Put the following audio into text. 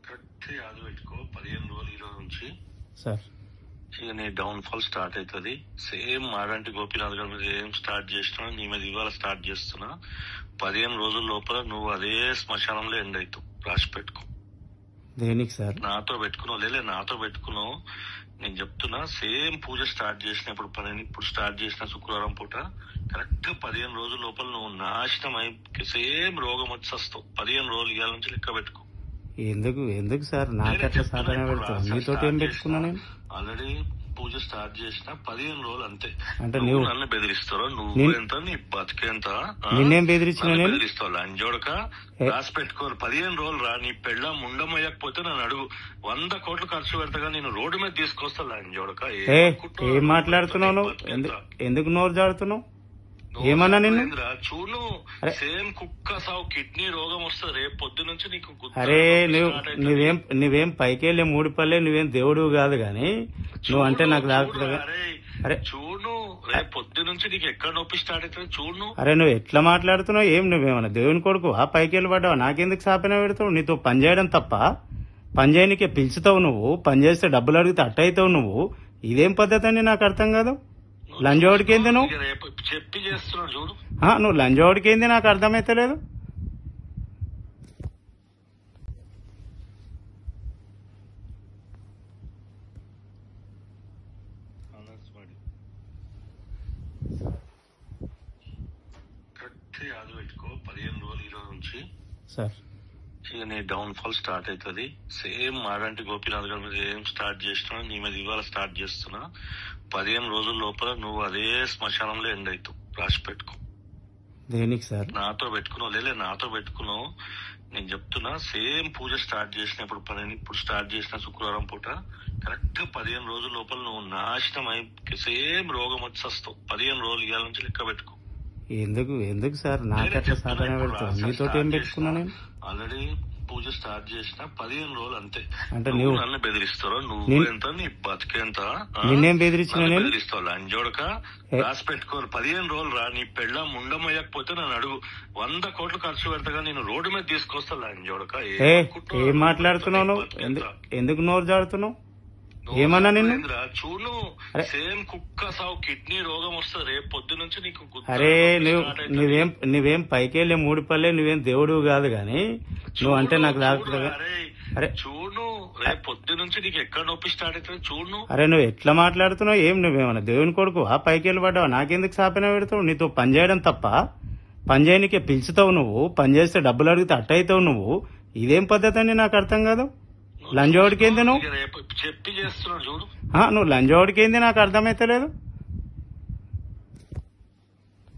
Correct యాద పెట్టుకో 15 రోజులు ఈ రోజు నుంచి సార్. ఇక నీ డౌన్ ఫాల్ స్టార్ట్ అవుతుంది. సేమ్ మాడంటి గోపీనాథ్ గారి మీద ఏం స్టార్ట్ చేసినా నీ మీద ఇవాళ స్టార్ట్ చేస్తున్నా. 15 రోజుల లోపల నువ్వు అదే శ్మశానంలో ఎండ్ అవుతావు. రాసి పెట్టుకో. దేనికి సార్? నాతో పెట్టుకున్నావు లేలే, నాతో పెట్టుకున్నావు. నేను చెప్తున్నా సేమ్ పూజ స్టార్ట్ చేసినప్పుడు ఇప్పుడు స్టార్ట్ చేసిన శుక్రవారం పూట కరెక్ట్ 15 రోజుల లోపల నువ్వు నాశనం అయి సేమ్ రోగం వచ్చి వస్తావు. 15 రోజులు ఇవాళ నుంచి లెక్క పెట్టుకో. ఎందుకు సార్ నాకు అట్లా సాధన పెడతావు? నీతో ఏం పెట్టుకున్నా నేను? ఆల్రెడీ పూజ స్టార్ట్ చేసిన 15 రోజులు అంతే. అంటే నువ్వు నన్ను బెదిరిస్తావు. నువ్వు ఎంత నీ బతికేంత నిన్నేం బెదిరించిన? బెదిరిస్తావు లంజోడక. రాసి పెట్టుకోరు. 15 రోజులు రా. నీ పెళ్ళ ముండమయ్యకపోతే నన్ను అడుగు. 100 కోట్లు ఖర్చు పెడతాగా నేను రోడ్డు మీద తీసుకొస్తా లంజోడక. ఏం మాట్లాడుతున్నావు నువ్వు? ఎందుకు నోరు జాడుతున్నావు? ఏమన్నా నిన్ను? చూడు సేమ్ కుక్క సావు కిడ్నీ రోగం వస్తుంది రేపు పొద్దు నుంచి నీకు. అరే నువ్వేం పైకెళ్ళే 3 పల్లె, నువ్వేం దేవుడు కాదు గాని నువ్వు అంటే నాకు దాకా. అరే చూడు రేపు పొద్దు నుంచి నీకు ఎక్కడ నొప్పి స్టార్ట్ అవుతుంది చూడు. అరే నువ్వు ఎట్లా మాట్లాడుతున్నావు? నువ్వేమన్నా దేవుని కొడుకు పైకెళ్ళి పడ్డావు? నాకెందుకు సాపన పెడతావు? నీతో పని చేయడం తప్ప పని చేయనికే పిలుచుతావు నువ్వు. పని చేస్తే డబ్బులు అడిగితే అట్టయితావు నువ్వు. ఇదేం పద్ధతి అని నాకు అర్థం కాదు. లంజోడికి ఏంది నువ్వు చెప్పి చేస్తున్నావు చూడు. నువ్వు లంజోడికి ఏంది నాకు అర్థమైతలేదు. కరెక్ట్ యాద పెట్టుకో 15 రోజులు ఈ రోజు నుంచి సార్. ఇక నీ డౌన్ ఫాల్ స్టార్ట్ అవుతుంది. సేమ్ మాడంటి గోపీనాథ్ గారి మీద ఏం స్టార్ట్ చేసినా నీ మీద ఇవాళ స్టార్ట్ చేస్తున్నా. 15 రోజుల లోపల నువ్వు అదే శ్మశానంలో ఎండ్ అవుతావు. రాసి పెట్టుకో. దేనికి సార్? నాతో పెట్టుకున్నావు లేలే, నాతో పెట్టుకున్నావు. నేను చెప్తున్నా సేమ్ పూజ స్టార్ట్ చేసినప్పుడు ఇప్పుడు స్టార్ట్ చేసిన శుక్రవారం పూట కరెక్ట్ 15 రోజుల లోపల నువ్వు నాశనం అయి సేమ్ రోగం వచ్చి వస్తావు. 15 రోజులు ఇవాళ నుంచి లెక్క పెట్టుకో. ఎందుకు సార్ నాకు అట్లా సాధన పెడతావు? నీతో ఏం పెట్టుకున్నా నేను? ఆల్రెడీ పూజ స్టార్ట్ చేసిన 15 రోజులు అంతే. అంటే నువ్వు నన్ను బెదిరిస్తావు. నువ్వు ఎంత నీ బతికేంత నిన్నేం బెదిరించిన? బెదిరిస్తావు లంజోడక. రాసి పెట్టుకోరు. 15 రోజులు రా. నీ పెళ్ళ ముండమయ్యకపోతే నన్ను అడుగు. 100 కోట్లు ఖర్చు పెడతాగా నేను రోడ్డు మీద తీసుకొస్తా లంజోడక. ఏం మాట్లాడుతున్నావు నువ్వు? ఎందుకు నోరు జాడుతున్నావు? ఏమన్నా నిన్ను? చూడు సేమ్ కుక్క సావు కిడ్నీ రోగం వస్తుంది రేపు పొద్దు నుంచి నీకు. అరే నువ్వేం పైకెళ్ళే 3 పల్లె, నువ్వేం దేవుడు కాదు గాని నువ్వు అంటే నాకు దాకా. అరే చూడు రేపు పొద్దు నుంచి నీకు ఎక్కడ నొప్పి స్టార్ట్ అవుతుంది చూడు. అరే నువ్వు ఎట్లా మాట్లాడుతున్నావు? నువ్వేమన్నా దేవుని కొడుకు పైకెళ్ళి పడ్డావు? నాకెందుకు సాపన పెడతావు? నీతో పని చేయడం తప్ప పని చేయనికే పిలుచుతావు నువ్వు. పని చేస్తే డబ్బులు అడిగితే అట్టయితావు నువ్వు. ఇదేం పద్ధతి అని నాకు అర్థం కాదు. లంజోడికి ఏంది నువ్వు చెప్పి చేస్తున్నావు చూడు. నువ్వు లంజోడికి ఏంది నాకు అర్థమైతలేదు.